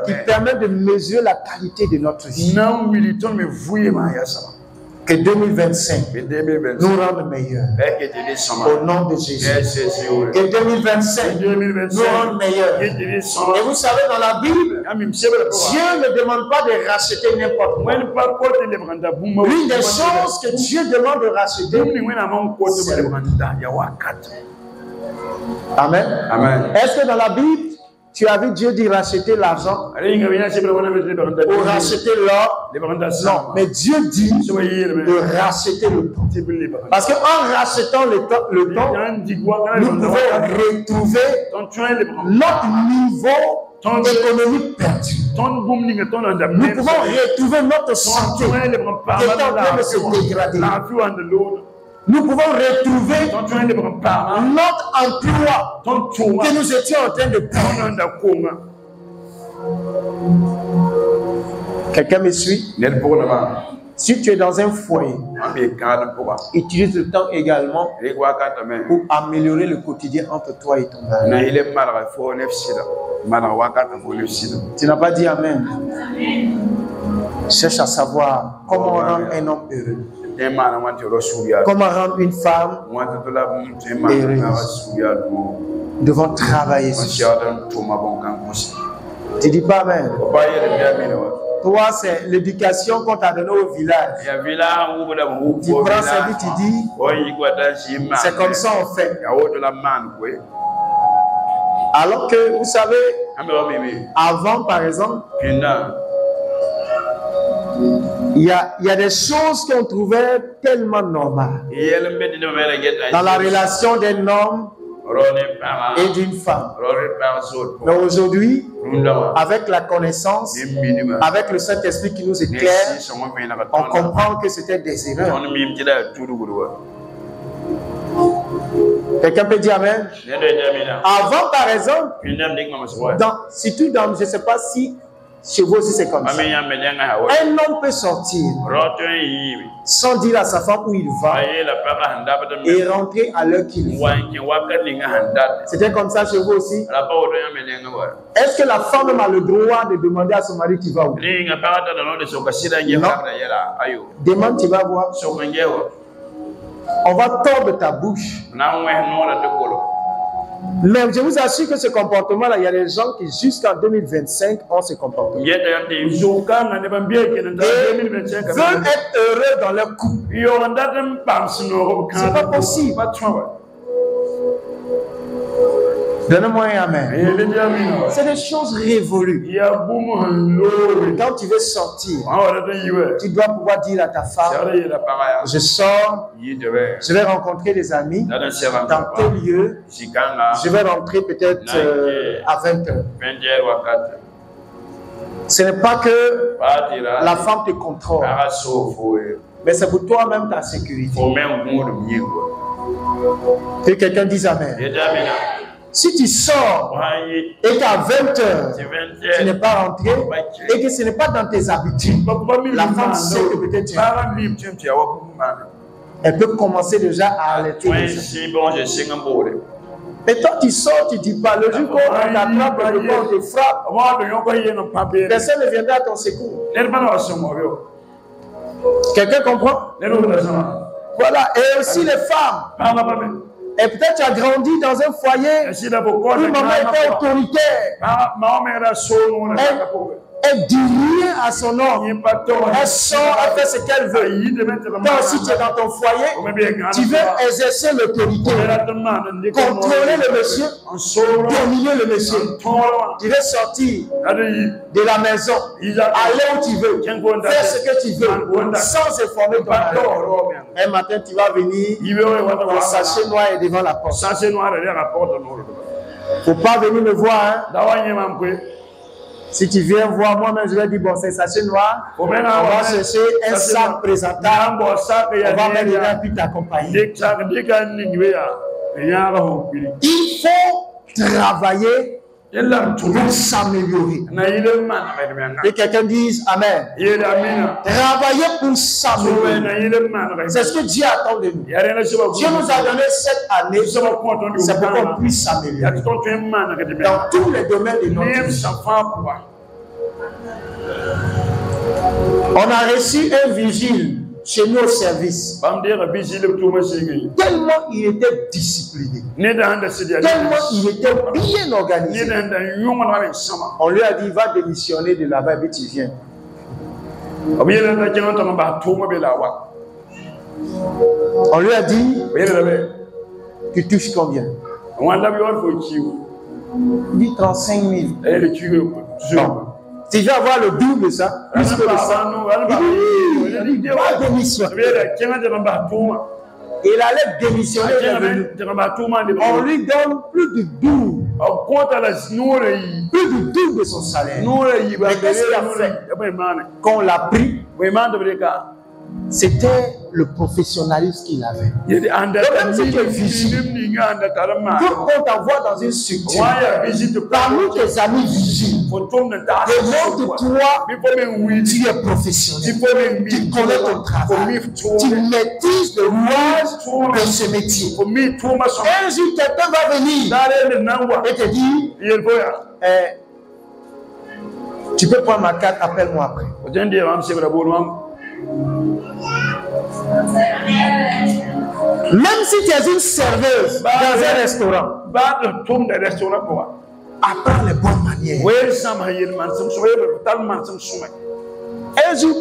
qui permet de mesurer la qualité de notre vie. Que 2025 nous rende meilleurs. Au nom de Jésus. Que 2025 nous rende meilleurs. Et vous savez, dans la Bible, Dieu ne demande pas de racheter n'importe quoi. L'une des choses que Dieu demande de racheter, Amen. Amen. Est-ce que dans la Bible, tu as vu Dieu dire racheter l'argent ou racheter l'or? Non, mais Dieu dit de racheter le temps. Parce qu'en rachetant le temps, nous pouvons retrouver notre niveau économique perdu. Nous pouvons retrouver notre santé qui est en train de se dégrader. Nous pouvons retrouver notre emploi que nous étions en train de perdre. Quelqu'un me suit? Si tu es dans un foyer, utilise le temps également pour améliorer le quotidien entre toi et ton mari. Tu n'as pas dit Amen. Cherche à savoir comment rendre un homme heureux. Comment rendre une femme heureuse. Nous devons travailler sur ça. Tu ne dis pas Amen. Toi, c'est l'éducation qu'on t'a donnée au village. Tu prends ça et tu dis, c'est comme ça on fait. Alors que, vous savez, avant par exemple, il y a des choses qu'on trouvait tellement normales dans la relation d'un homme et d'une femme. Mais aujourd'hui, avec la connaissance, avec le Saint-Esprit qui nous éclaire, on comprend que c'était des erreurs. Quelqu'un peut dire Amen? Avant, par exemple, surtout dans, je ne sais pas si chez vous aussi c'est comme ça. Un homme peut sortir sans dire à sa femme où il va et rentrer à l'heure qu'il va. C'était comme ça chez vous aussi? Est-ce que la femme même a le droit de demander à son mari qui va où? Non. Demande, tu vas voir. On va tordre ta bouche. Mais je vous assure que ce comportement-là, il y a des gens qui jusqu'en 2025 ont ce comportement. Et veulent être heureux dans leur couple. C'est pas possible. Donne-moi un Amen. C'est des choses révolues. Quand tu veux sortir, tu dois pouvoir dire à ta femme, je sors, je vais rencontrer des amis dans tel lieu, je vais rentrer peut-être à 20h. Ce n'est pas que la femme te contrôle, mais c'est pour toi-même ta sécurité. Que quelqu'un dise Amen. Si tu sors et qu'à 20h, tu n'es pas rentré et que ce n'est pas dans tes habitudes, la femme sait que peut-être tu es. Elle peut commencer déjà à alerter les gens. Et toi, tu sors, tu ne dis pas. Le jour où on t'attrape, on te frappe, personne ne viendra à ton secours. Quelqu'un comprend? Voilà. Et aussi les femmes. Et peut-être tu as grandi dans un foyer où maman était autoritaire. Elle dit rien à son homme. Elle sort, elle fait ce qu'elle veut. Toi aussi tu es dans ton foyer, tu veux exercer l'autorité, contrôler le monsieur, dominer le monsieur. Tu veux sortir de la maison, aller où tu veux, faire ce que tu veux, sans informer ton mari. Un matin tu vas venir, ton sachet noir est devant la porte. Il ne faut pas venir me voir. Si tu viens voir, moi-même, je vais dire, bon, c'est sachet noir. On va chercher un sac présentable. On va mettre dedans puis t'accompagner. Il faut travailler pour s'améliorer. Et quelqu'un dise Amen. Travailler pour s'améliorer. C'est ce que Dieu attend de nous. Dieu nous a donné cette année, c'est pour qu'on puisse s'améliorer dans tous les domaines de notre vie. On a reçu un vigile chez nous au service. Tellement il était discipliné. Tellement il était bien organisé. On lui a dit, va démissionner de là-bas et tu viens. On lui a dit, tu touches combien? Il dit 35 000. Non. Si je vais avoir le double ça, plus que le ça, il va démissionner. Il allait démissionner. On lui donne plus du double. Plus du double de son salaire. Mais qu'est-ce qu'il a fait? Quand on l'a pris, c'était le professionnalisme qu'il avait. Même si tu es vigile, quand on t'envoie dans une structure, parmi tes amis vigiles, demande-toi, tu es professionnel, tu connais ton travail, tu maîtrises le rouage de ce métier. Un jour, quelqu'un va venir et te dire, tu peux prendre ma carte, appelle-moi après. Même si tu es une serveuse dans un restaurant, apprends les bonnes manières. Un jour,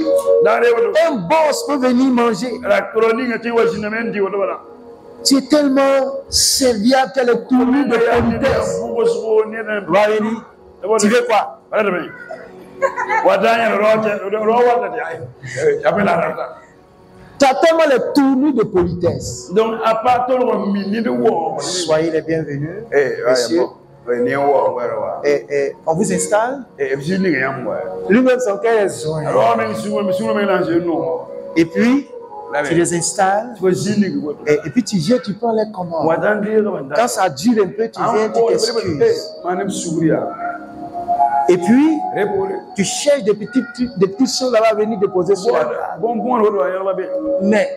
un boss peut venir manger. Tu es tellement serviable qu'elle est tournée de politesse. Tu veux quoi? Tu as tellement les tournures de politesse. Donc, à part soyez les bienvenus, messieurs. Et on vous installe. Lui-même, son cœur est joint. Et puis, tu les installes. Et puis, tu viens, tu prends les commandes. Quand ça dure un peu, tu viens, tu t'excuses. Et puis, tu cherches des petites choses là-bas à venir déposer sur la table. Mais,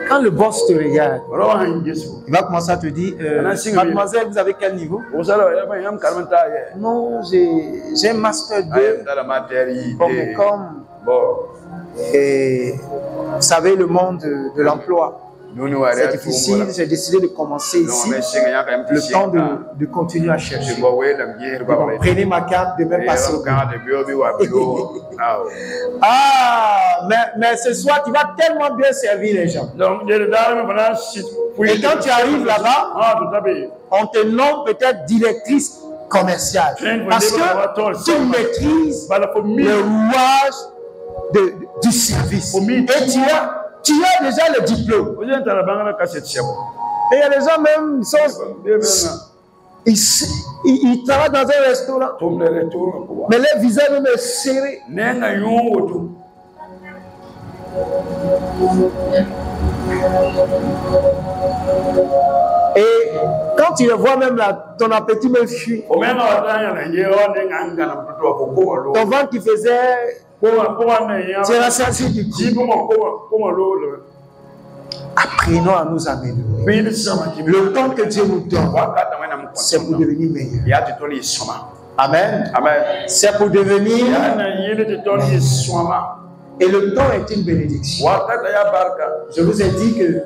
quand le boss te regarde, il va commencer à te dire, mademoiselle, vous avez quel niveau? Non, j'ai un master 2. Et vous savez, le monde de l'emploi. C'est difficile, j'ai décidé de commencer ici, le temps de continuer à chercher. Prenez ma carte, de même passer au bureau. Mais ce soir, tu vas tellement bien servir les gens. Et quand tu arrives là-bas, on te nomme peut-être directrice commerciale. Parce que tu maîtrises le rouage du service. Et tu as déjà le diplôme. Et il y a des gens même, ils travaillent dans un restaurant. Mais leur visage même est serré. Et quand tu le vois même là, ton appétit me fuit. Ton ventre qui faisait... C'est la sensation du coup. Apprenons à nous améliorer. Le temps que Dieu nous donne, c'est pour devenir meilleur. Amen. C'est pour devenir. Et le temps est une bénédiction. Je vous ai dit que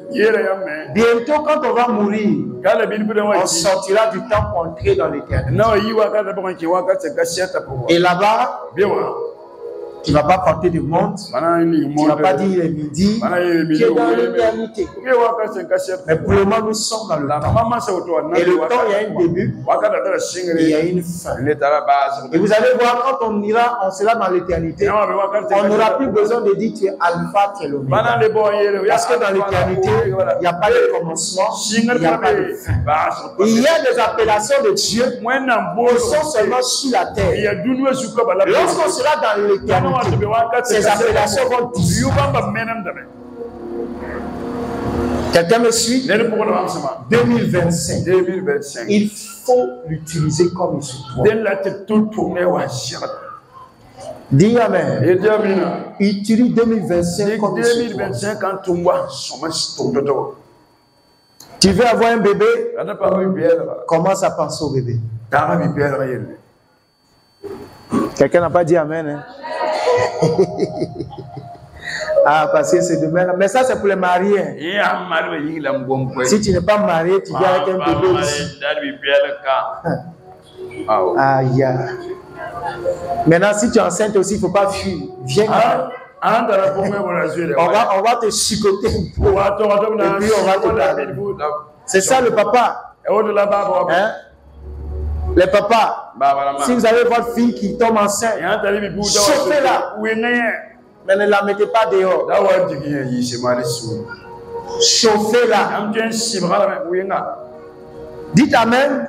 bientôt, quand on va mourir, on sortira du temps pour entrer dans l'éternité. Et là-bas, Tu ne vas pas porter de montre. Tu ne vas pas dire il est midi. Tu es dans l'éternité. Mais pour le moment, nous sommes dans le temps. Et le temps, il y a un début et il y a une fin. Et vous allez voir, quand on sera dans l'éternité, on n'aura plus besoin de dire tu es alpha, tu es l'oméga. Parce que dans l'éternité, il n'y a pas de commencement, il n'y a pas de fin. Il y a des appellations de Dieu qui sont seulement sur la terre. Lorsqu'on sera dans l'éternité, ces appellations vont disparaître. Quelqu'un me suit? 2025. Il faut l'utiliser comme il se doit. Dis Amen. Utilise 2025 comme il se doit. Tu veux avoir un bébé? Commence à penser au bébé. Quelqu'un n'a pas dit Amen. Hein? Ah, parce que c'est demain. Mais ça, c'est pour les mariés. Si tu n'es pas marié, tu viens avec un bébé ici. Aïe. Maintenant, si tu es enceinte aussi, il ne faut pas fuir. Viens. On va te chicoter un peu. Et puis on va te parler. C'est ça le papa. Hein? Les papas, si vous avez votre fille qui tombe enceinte, chauffez-la. Mais ne la mettez pas dehors. Chauffez-la. Dites Amen.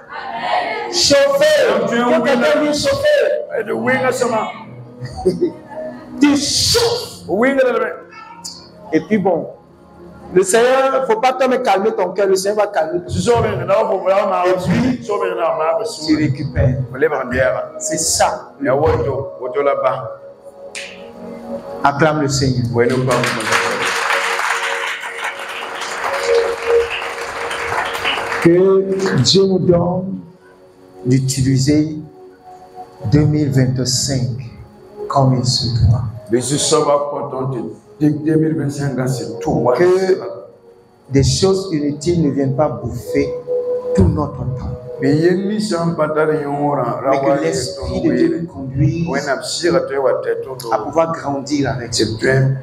Chauffez. Quand quelqu'un dit chauffer, tu chauffes. Et puis bon, le Seigneur, il ne faut pas te calmer ton cœur, le Seigneur va calmer ton cœur. Et puis, tu récupères. C'est ça. Acclame le Seigneur. Que Dieu nous donne d'utiliser 2025 comme il se doit. Que des choses inutiles ne viennent pas bouffer tout notre temps. Mais que l'Esprit de Dieu nous conduise à pouvoir grandir avec ce Dieu.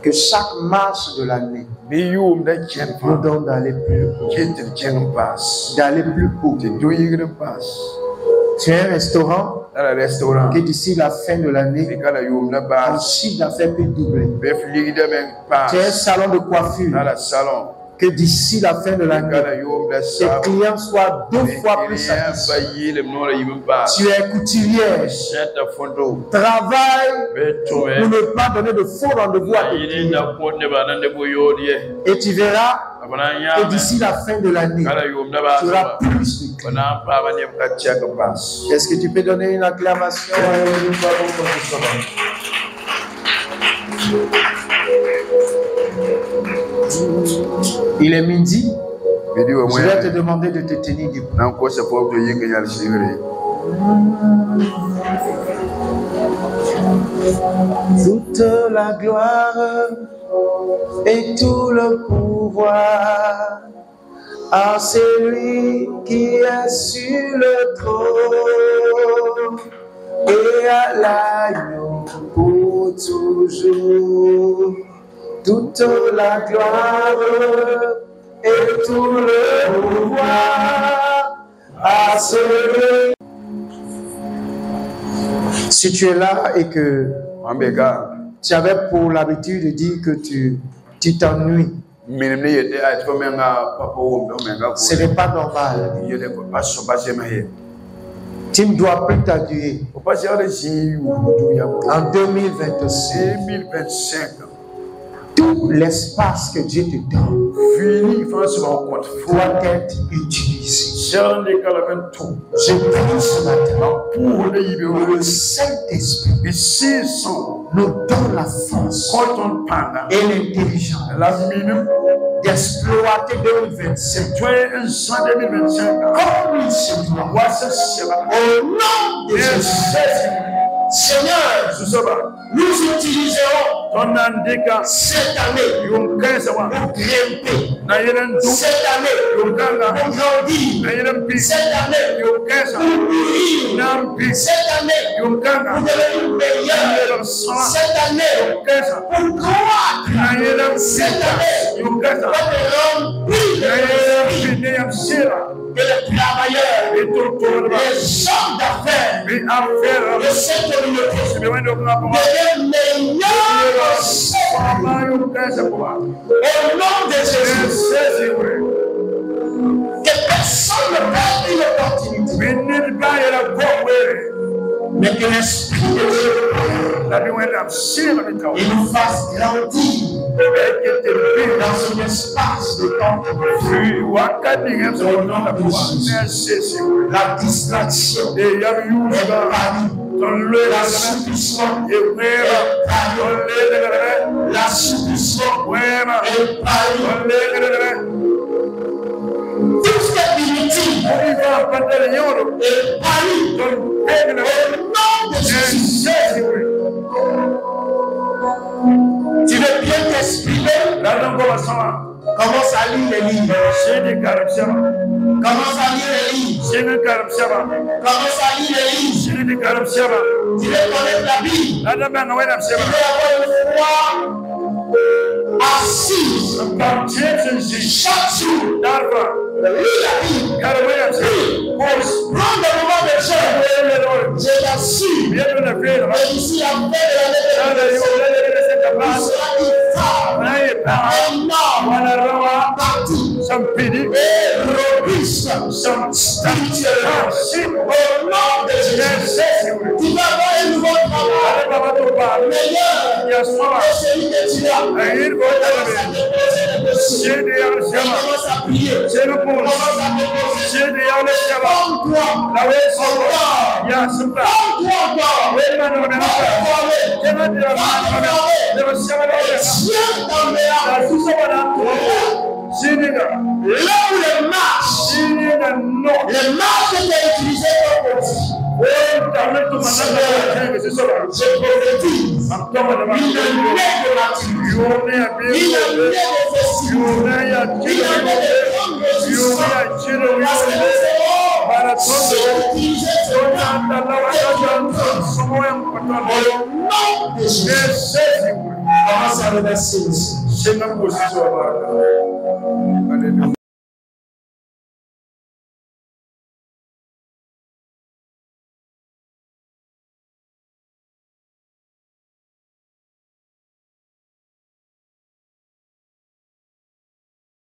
Que chaque marche de l'année nous donne d'aller plus haut. D'aller plus haut. Tu as un restaurant que d'ici la fin de l'année, ton chiffre d'affaires peut doubler. Tu as un salon de coiffure que d'ici la fin de l'année, tes clients soient 2 fois plus satisfaits. Tu es couturière. Travaille pour ne pas donner de faux rendez-vous à tes clients. Et tu verras que d'ici la fin de l'année, tu auras plus de clients. Est-ce que tu peux donner une acclamation? Il est midi. Je vais te demander de te tenir debout. Toute la gloire et tout le pouvoir à celui qui est sur le trône et à l'agneau pour toujours. Toute la gloire et tout le pouvoir à celui. Si tu es là et que tu avais pour l'habitude de dire que tu t'ennuies, ce n'est pas normal. Tu ne dois plus t'ennuyer. En 2025, tout l'espace que Dieu te donne doit être utilisé. Je prie ce matin pour le Saint-Esprit nous donne la force et l'intelligence d'exploiter 2025 comme il se doit. Au nom de Jésus, Seigneur, nous utiliserons cette année pour grimper. Cette année pour grandir. Cette année pour nourrir Cette année, vous devenez meilleur. Cette année, pour croître. Cette année, vous devez remplir que les travailleurs, les hommes d'affaires de cette communauté deviennent meilleurs. Au nom de Jésus, que personne ne perde une opportunité, mais que l'Esprit de Dieu il nous fasse grandir dans un espace de temps. La distraction est parie. L'assouplissement est parie. L'assouplissement est parie. Tout ce qui est inutile est parie. Au nom de Jésus. Tu veux bien t'exprimer? Commence à lire les livres. Commence à lire les livres. Commence à lire les livres. Tu veux connaître la Bible. Tu veux avoir une foi assise. Chaque jour. Lis la Bible. Prends des moments de jeûne. Je t'assure. Et d'ici la fin de l'année, il sera une femme, un homme, partout, et robuste, spirituellement. Au nom de Jésus, tu vas avoir un nouveau travail meilleur que celui que tu as. Commence à prier. Commence à déposer. Prends-toi. Là où les marches étaient utilisées pour je prophétise une année de maturité, une année de festival, une année de grande réjouissance, parce que le Seigneur utilisé ce temps au nom de Jésus. Commence à remercier le Seigneur.